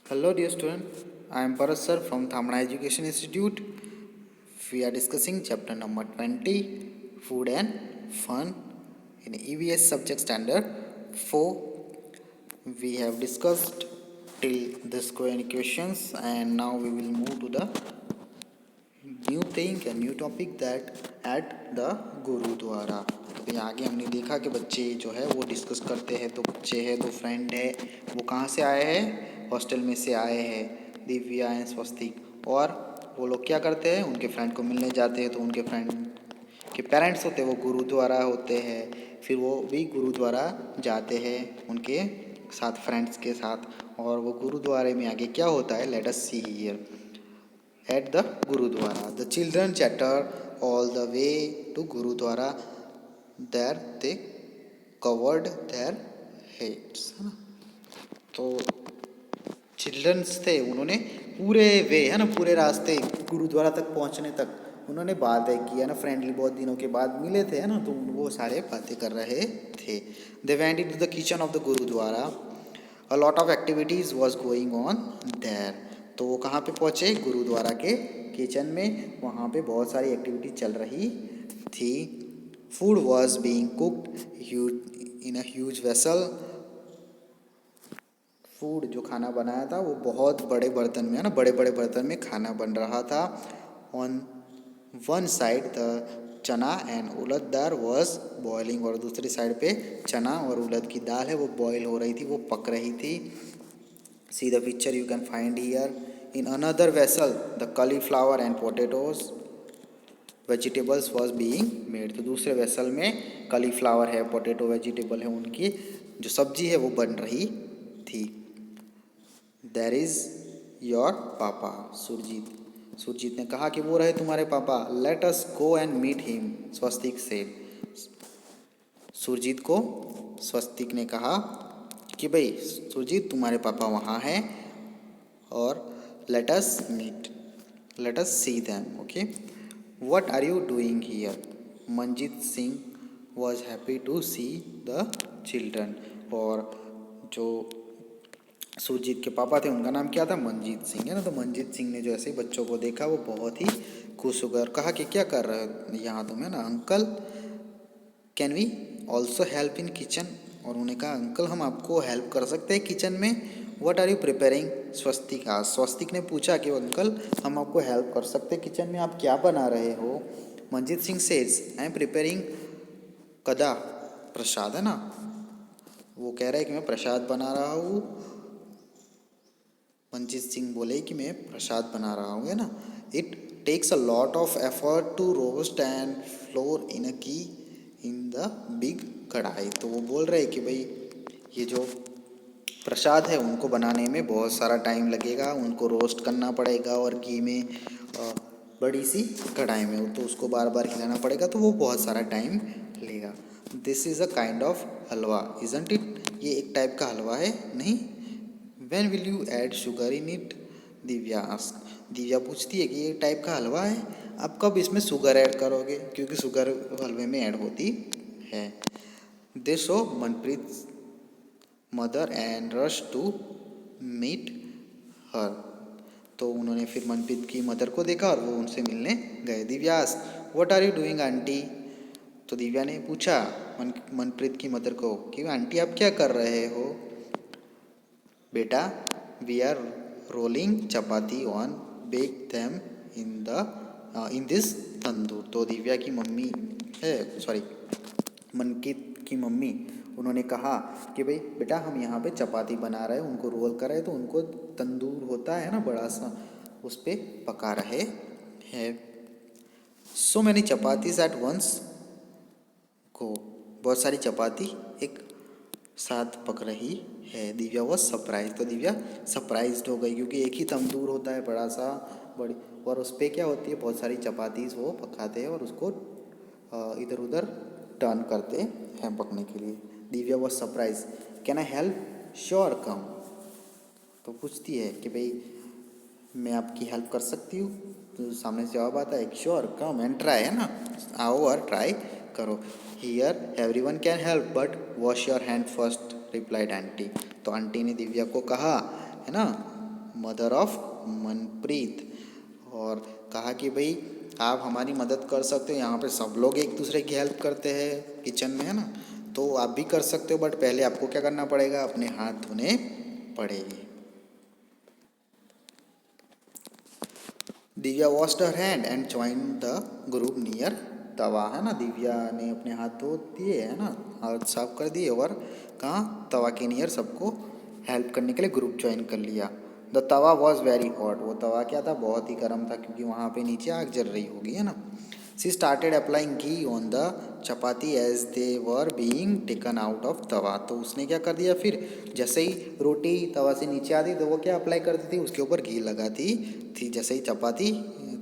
Hello, dear student. I am Bharat sir from Thamana Education Institute. We are discussing chapter number 20, Food and Fun in EVS subject standard 4. We have discussed till the square equations, and now we will move to the new thing या new topic that at the gurdwara. तो यहाँ आगे हमने देखा कि बच्चे जो है वो डिस्कस करते हैं। तो बच्चे हैं, दो फ्रेंड है, वो कहाँ से आए हैं? हॉस्टल में से आए हैं, दिव्या एंड स्वस्तिक। और वो लोग क्या करते हैं? उनके फ्रेंड को मिलने जाते हैं। तो उनके फ्रेंड के पेरेंट्स होते हैं वो गुरुद्वारा होते हैं। फिर वो भी गुरुद्वारा जाते हैं उनके साथ, फ्रेंड्स के साथ। और वो गुरुद्वारे में आगे क्या होता है, let us see here. At the Gurudwara, the children chatter all the way to Gurudwara. There they covered their heads, है ना। तो चिल्ड्रंस थे, उन्होंने पूरे वे है ना, पूरे रास्ते गुरुद्वारा तक पहुंचने तक उन्होंने बातें की, है ना। फ्रेंडली बहुत दिनों के बाद मिले थे, है ना। तो वो सारे बातें कर रहे थे। They went into the kitchen of the gurdwara. A lot of activities was going on there. तो वो कहाँ पे पहुँचे? गुरुद्वारा के किचन में। वहाँ पे बहुत सारी एक्टिविटी चल रही थी। Food was being cooked in a huge vessel. Food जो खाना बनाया था वो बहुत बड़े बर्तन में, है ना, बड़े बड़े बर्तन में खाना बन रहा था। ऑन वन साइड द चना and urad dal was boiling. और दूसरी साइड पे चना और उड़द की दाल है वो बॉयल हो रही थी, वो पक रही थी। See the picture you can find here. In another vessel, the cauliflower and potatoes vegetables was being made. तो दूसरे वेसल में cauliflower है, पोटैटो वेजिटेबल है, उनकी जो सब्जी है वो बन रही थी। There is your पापा, सुरजीत। सुरजीत ने कहा कि वो रहे तुम्हारे पापा। Let us go and meet him, Swastik said. Surjit को स्वस्तिक ने कहा कि भाई सुरजीत तुम्हारे पापा वहाँ हैं और let us meet, let us see them, okay. What are you doing here? Manjit Singh was happy to see the children. और जो सुरजीत के पापा थे उनका नाम क्या था? मंजीत सिंह, है ना। तो मंजीत सिंह ने जो ऐसे बच्चों को देखा वो बहुत ही खुश हो गए और कहा कि क्या कर रहे हो यहाँ तुम, है ना। Uncle can we also help in kitchen. और उन्होंने कहा अंकल हम आपको हेल्प कर सकते हैं किचन में। What are you preparing? Swastik आज स्वस्तिक ने पूछा कि अंकल हम आपको हेल्प कर सकते हैं किचन में, आप क्या बना रहे हो? Manjeet Singh says I am preparing कदा प्रसाद, है ना। वो कह रहा है कि मैं प्रसाद बना रहा हूँ। मंजीत सिंह बोले कि मैं प्रसाद बना रहा हूँ, है ना। It takes a lot of effort to roast and flour in a key in the big कढ़ाई। तो वो बोल रहे कि भाई ये जो प्रसाद है उनको बनाने में बहुत सारा टाइम लगेगा, उनको रोस्ट करना पड़ेगा और घी में बड़ी सी कढ़ाई में, तो उसको बार बार हिलाना पड़ेगा, तो वो बहुत सारा टाइम लेगा। This is a kind of halwa isn't it. ये एक टाइप का हलवा है, नहीं? When will you add sugar in it? Divya ask. Divya पूछती है कि ये टाइप का हलवा है, आप कब इसमें शुगर ऐड करोगे? क्योंकि शुगर हलवे में ऐड होती है। They show Manpreet mother and rush to meet her. तो उन्होंने फिर मनप्रीत की मदर को देखा और वो उनसे मिलने गए। Divya ask what are you doing aunty? तो दिव्या ने पूछा मनप्रीत की मदर को कि आंटी आप क्या कर रहे हो? बेटा we are rolling chapati on bake them in this tandoor. तो दिव्या की मम्मी है, सॉरी मनकीत की मम्मी, उन्होंने कहा कि भाई बेटा हम यहाँ पे चपाती बना रहे हैं, उनको रोल कर रहे हैं, तो उनको तंदूर होता है ना बड़ा सा, उस पर पका रहे हैं। So many chapatis at once को, बहुत सारी चपाती एक साथ पक रही है। Divya was surprise. तो दिव्या सरप्राइज्ड हो गई क्योंकि एक ही तंदूर होता है बड़ा सा, बड़ी, और उस पर क्या होती है बहुत सारी चपातीज वो पकाते हैं और उसको इधर उधर टर्न करते हैं पकने के लिए। Divya was surprise. Can I help? Sure come. तो पूछती है कि भाई मैं आपकी हेल्प कर सकती हूँ? तो सामने से जवाब आता है श्योर कम एंड ट्राई, है ना, आओ और ट्राई करो। Here everyone can help but wash your hand first, replied aunty. तो आंटी ने दिव्या को कहा, है ना, मदर ऑफ मनप्रीत, और कहा कि भाई आप हमारी मदद कर सकते हो, यहाँ पे सब लोग एक दूसरे की हेल्प करते हैं किचन में, है ना, तो आप भी कर सकते हो, बट पहले आपको क्या करना पड़ेगा, अपने हाथ धोने पड़ेंगे। Divya washed her hand and join the group near tawa, है ना, दिव्या ने अपने हाथ धो दिए, है ना, हाथ साफ कर दिए, और कहाँ, तवा के नियर सबको हेल्प करने के लिए ग्रुप ज्वाइन कर लिया। The Tawa was very hot, वो तवा क्या था, बहुत ही गर्म था, क्योंकि वहाँ पे नीचे आग जल रही होगी, है ना। She started applying ghee on the chapati as they were being taken out of tawa, तो उसने क्या कर दिया, फिर जैसे ही रोटी तवा से नीचे आती तो वो क्या अप्लाई करती थी, उसके ऊपर घी लगाती थी। जैसे ही चपाती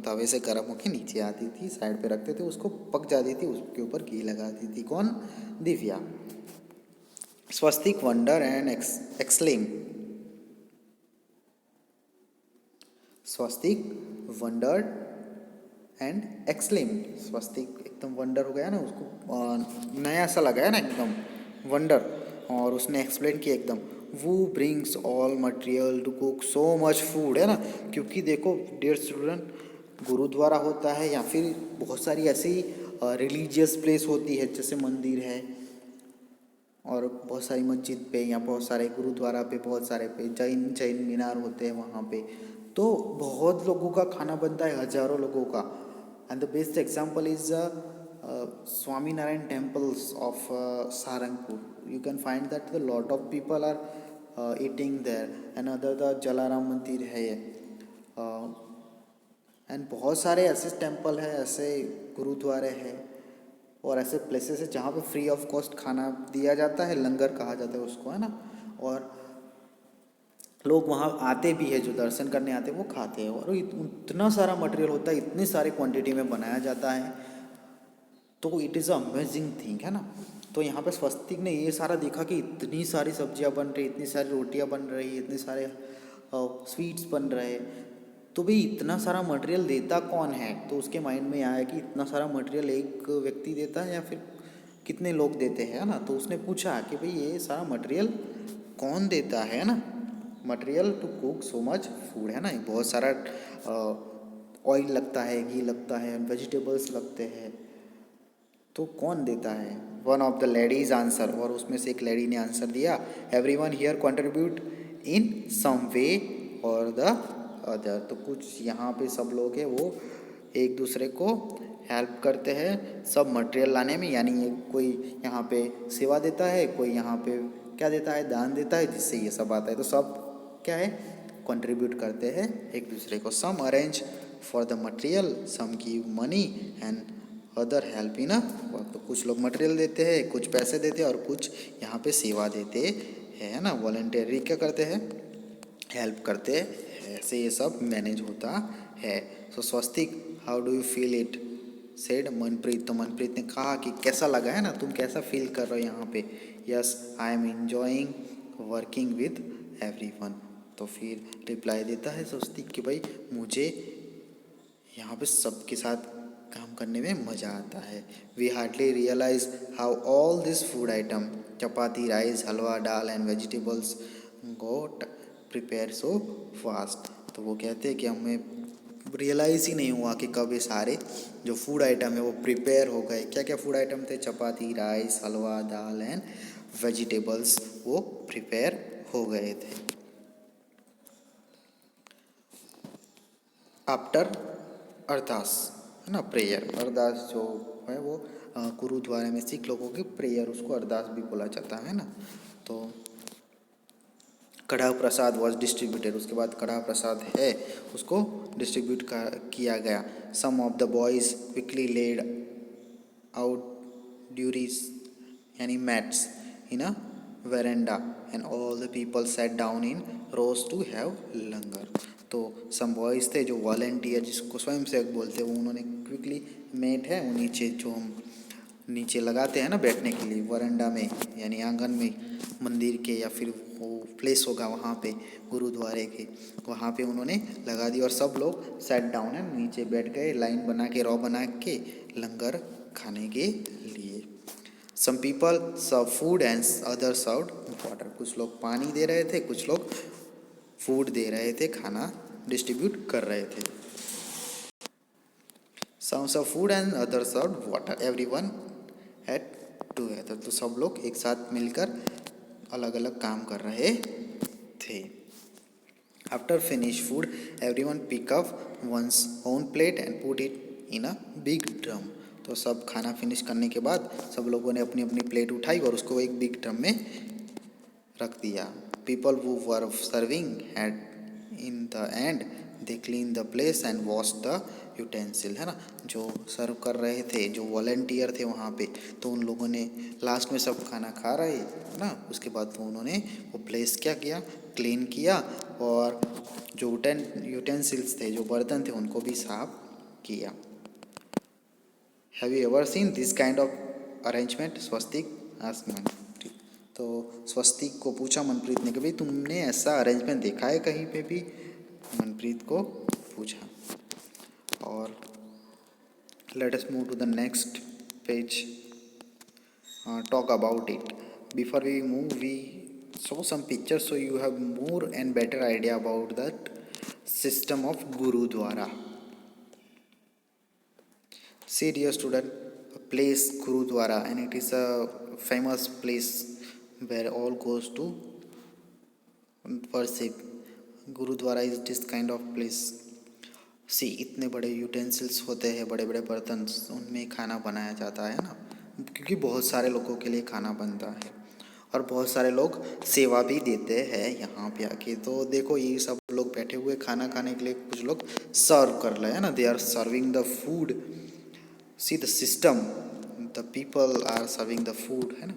तवे से गर्म होकर नीचे आती थी, साइड पे रखते थे, उसको पक जाती थी, उसके ऊपर घी लगाती थी। कौन, Divya. Swastik wonder and exclaim, Swastik wonder and exclaim, Swastik एकदम वंडर हो गया ना, उसको नया सा लगा है ना एकदम वंडर, और उसने एक्सप्लेन किया एकदम, वो brings all material to cook so much food, है ना, क्योंकि देखो डियर स्टूडेंट, गुरुद्वारा होता है या फिर बहुत सारी ऐसी रिलीजियस प्लेस होती है, जैसे मंदिर है, और बहुत सारी मस्जिद पे या बहुत सारे गुरुद्वारा पे, बहुत सारे पे जैन जैन मीनार होते हैं वहाँ पे, तो बहुत लोगों का खाना बनता है, हजारों लोगों का। And the best example is Swami Narayan temples of Sarangpur, you can find that the lot of people are eating there, and other the Jalaram mandir है, एंड बहुत सारे ऐसे टेम्पल है, ऐसे गुरुद्वारे हैं, और ऐसे प्लेसेस है जहाँ पे फ्री ऑफ कॉस्ट खाना दिया जाता है, लंगर कहा जाता है उसको, है ना, और लोग वहाँ आते भी है, जो दर्शन करने आते हैं वो खाते हैं, और इतना सारा मटेरियल होता है, इतनी सारी क्वांटिटी में बनाया जाता है, तो it is a amazing thing, है ना। तो यहाँ पे स्वस्तिक ने ये सारा देखा कि इतनी सारी सब्जियाँ बन रही, इतनी सारी रोटियाँ बन रही, इतने सारे स्वीट्स बन रहे, तो भाई इतना सारा मटेरियल देता कौन है, तो उसके माइंड में आया कि इतना सारा मटेरियल एक व्यक्ति देता है या फिर कितने लोग देते हैं, है ना। तो उसने पूछा कि भाई ये सारा मटेरियल कौन देता है ना, material to cook so much food, है ना, बहुत सारा ऑयल लगता है, घी लगता है, वेजिटेबल्स लगते हैं, तो कौन देता है। One of the ladies answer, और उसमें से एक लेडी ने आंसर दिया, every one here contribute in some way और द अदर, तो कुछ यहाँ पे सब लोग हैं वो एक दूसरे को हेल्प करते हैं सब मटेरियल लाने में, यानी ये कोई यहाँ पे सेवा देता है, कोई यहाँ पे क्या देता है, दान देता है, जिससे ये सब आता है, तो सब क्या है, कंट्रीब्यूट करते हैं एक दूसरे को। Some arrange for the material, some give money and other help in work, तो कुछ लोग मटेरियल देते हैं, कुछ पैसे देते हैं, और कुछ यहाँ पे सेवा देते हैं, ना, वॉलंटियरली क्या करते हैं, हेल्प करते हैं, ऐसे ये सब मैनेज होता है। So Swastik, how do you feel it, said Manpreet, तो मनप्रीत ने कहा कि कैसा लगा, है ना, तुम कैसा फील कर रहे हो यहाँ पे। Yes I am enjoying working with everyone, तो फिर रिप्लाई देता है स्वस्तिक कि भाई मुझे यहाँ पे सबके साथ काम करने में मज़ा आता है। We hardly realise how all this food item, chapati, rice, halwa, dal and vegetables got prepare so fast, तो वो कहते हैं कि हमें रियलाइज़ ही नहीं हुआ कि कब ये सारे जो फूड आइटम है वो प्रिपेयर हो गए। क्या क्या फूड आइटम थे, chapati, rice, halwa, dal and vegetables, वो प्रिपेयर हो गए थे। आफ्टर अरदास, है ना, प्रेयर, अरदास जो है वो गुरुद्वारे में सिख लोगों की प्रेयर, उसको अरदास भी बोला जाता है ना। तो कड़ा प्रसाद वॉज डिस्ट्रीब्यूटेड, उसके बाद कड़ा प्रसाद है उसको डिस्ट्रीब्यूट किया गया। Some of the boys quickly laid out durries, यानी mats in a verandah and all the people set down in rows to have langar, तो सम बॉयज़ थे जो वॉलेंटियर, जिसको स्वयं सेवक बोलते हैं, वो उन्होंने क्विकली मेट है वो नीचे जो हम नीचे लगाते हैं ना बैठने के लिए वरांडा में, यानी आंगन में मंदिर के, या फिर वो प्लेस होगा वहाँ पे गुरुद्वारे के, वहाँ पे उन्होंने लगा दी, और सब लोग सेट डाउन है नीचे बैठ गए, लाइन बना के, रॉ बना के लंगर खाने के लिए। Some people serve food and other served water, कुछ लोग पानी दे रहे थे, कुछ लोग फूड दे रहे थे, खाना डिस्ट्रीब्यूट कर रहे थे. Some serve food and other serve water. Everyone ate together. तो सब लोग एक साथ मिलकर अलग अलग काम कर रहे थे. After finish food everyone pick up one's own plate and put it in a big drum. तो सब खाना फिनिश करने के बाद सब लोगों ने अपनी अपनी प्लेट उठाई और उसको एक बिग ड्रम में रख दिया. People who were serving had in the end they clean the place and wash the utensil. है ना, जो सर्व कर रहे थे, जो वॉलेंटियर थे वहाँ पे, तो उन लोगों ने लास्ट में सब खाना खा रहे है ना, उसके बाद तो उन्होंने वो प्लेस क्या किया, क्लीन किया और जो यूटेंसिल्स थे, जो बर्तन थे, उनको भी साफ किया. Have you ever seen this kind of arrangement? Swastik ask Manpreet. तो स्वस्तिक को पूछा मनप्रीत ने कि भाई तुमने ऐसा अरेंजमेंट देखा है कहीं पे भी? मनप्रीत को पूछा. और let us move to the next page. Talk about it. Before we move we show some pictures so you have more and better idea about that system of Gurudwara. See dear student, a place Gurudwara, and it is a famous place where all goes to worship. Gurudwara is this kind of place. सी इतने बड़े utensils होते हैं, बड़े बड़े बर्तन, उनमें खाना बनाया जाता है ना, क्योंकि बहुत सारे लोगों के लिए खाना बनता है और बहुत सारे लोग सेवा भी देते हैं यहाँ पे आके. तो देखो ये सब लोग बैठे हुए खाना खाने के लिए, कुछ लोग सर्व कर रहे हैं ना, they are serving the food. See the system, the people are serving the food, है ना.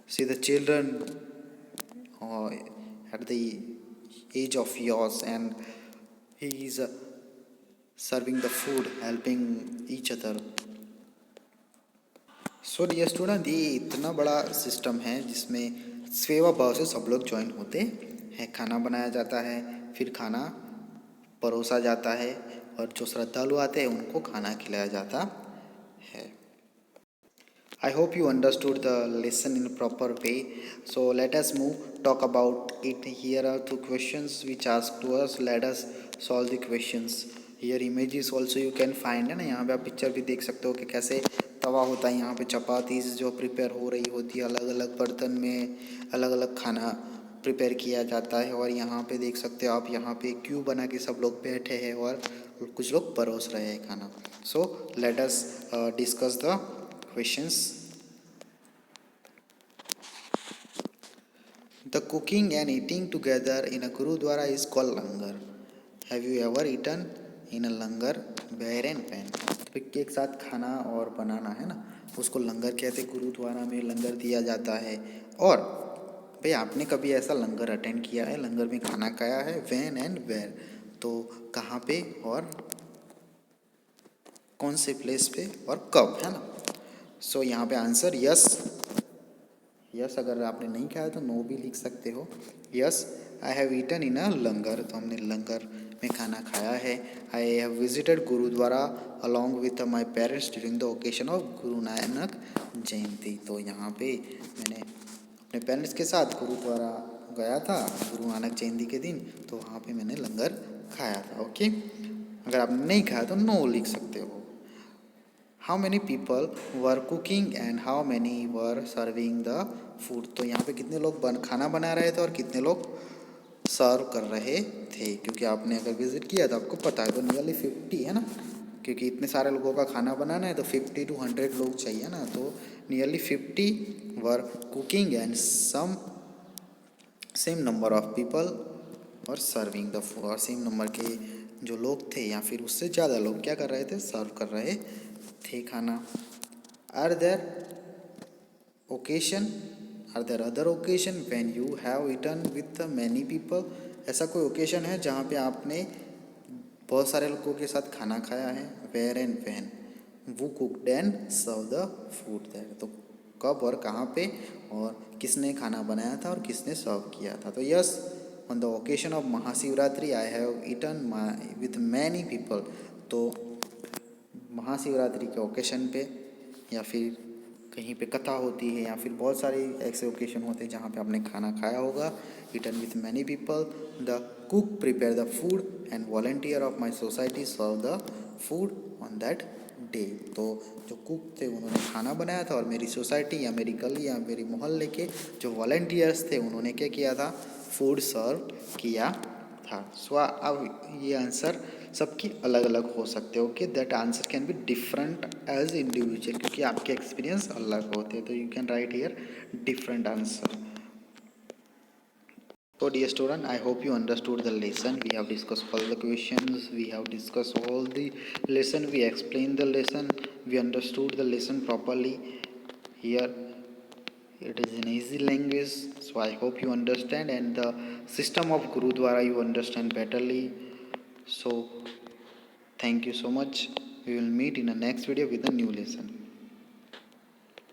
See the children at the age of yours and he is serving the food, helping each other. So dear student, ये इतना बड़ा system है जिसमें सेवा भाव से सब लोग ज्वाइन होते हैं. खाना बनाया जाता है, फिर खाना परोसा जाता है और जो श्रद्धालु आते हैं उनको खाना खिलाया जाता है. I hope you understood the lesson in a proper way. So let us move talk about it. Here are two questions which asked to us. Let us solve the questions. Here images also you can find, है ना. यहाँ पे आप picture भी देख सकते हो कि कैसे तवा होता है, यहाँ पे चपाती जो प्रिपेयर हो रही होती है, अलग अलग बर्तन में अलग अलग खाना प्रिपेयर किया जाता है. और यहाँ पे देख सकते हो आप, यहाँ पे क्यू बना के सब लोग बैठे हैं और कुछ लोग परोस रहे हैं खाना. So let us discuss the questions. The cooking and eating together in a Gurudwara is called langar. Have you ever eaten in a langar? Where and when? तो एक साथ खाना और बनाना, है ना, उसको लंगर कहते. गुरुद्वारा में लंगर दिया जाता है. और भाई आपने कभी ऐसा लंगर अटेंड किया है, लंगर में खाना खाया है? when and where, तो कहाँ पे और कौन से प्लेस पे और कब, है ना. सो यहाँ पे आंसर यस. यस अगर आपने नहीं खाया तो नो भी लिख सकते हो. Yes I have eaten in a langar. तो हमने लंगर में खाना खाया है. I have visited gurdwara along with my parents during the occasion of Guru Nanak जयंती. तो यहाँ पे मैंने अपने पेरेंट्स के साथ गुरुद्वारा गया था गुरु नानक जयंती के दिन, तो वहाँ पे मैंने लंगर खाया था. ओके, अगर आपने नहीं खाया तो नो लिख सकते हो. How many people were cooking and how many were serving the food. तो यहाँ पे कितने लोग खाना बना रहे थे और कितने लोग सर्व कर रहे थे, क्योंकि आपने अगर विजिट किया तो आपको पता है. तो नियरली 50, है ना, क्योंकि इतने सारे लोगों का खाना बनाना है तो 50 to 100 लोग चाहिए ना. तो nearly 50 were cooking and same number of people were serving the food. और सेम नंबर के जो लोग थे या फिर उससे ज़्यादा लोग क्या कर रहे थे, सर्व कर रहे थे खाना. Are there occasion, are there other occasion when you have eaten with many people. ऐसा कोई ओकेशन है जहाँ पे आपने बहुत सारे लोगों के साथ खाना खाया है? वेयर एंड व्हेन वो cooked and serve the food there. तो कब और कहाँ पे और किसने खाना बनाया था और किसने सर्व किया था. तो yes, on the occasion of Mahashivratri I have eaten with many people. तो महाशिवरात्रि के ओकेशन पे या फिर कहीं पे कथा होती है या फिर बहुत सारे ऐसे ओकेशन होते हैं जहाँ पे आपने खाना खाया होगा eaten with many people. The cook prepare the food and volunteer of my society serve the food on that day. तो जो कुक थे उन्होंने खाना बनाया था और मेरी सोसाइटी या मेरी गली या मेरी मोहल्ले के जो वॉलंटियर्स थे उन्होंने क्या किया था, फूड सर्व किया था. सो अब ये आंसर सबकी अलग अलग हो सकते हो. Okay, that answer can be different as individual, क्योंकि आपके एक्सपीरियंस अलग होते हैं. तो you can write here different answer. So dear student, I hope you understood the lesson. We have discussed all the questions, we have discussed all the lesson, we explained the lesson, we understood the lesson properly. Here it is in easy language, so I hope you understand, and the system of Gurudwara you understand betterly. So thank you so much. We will meet in the next video with a new lesson.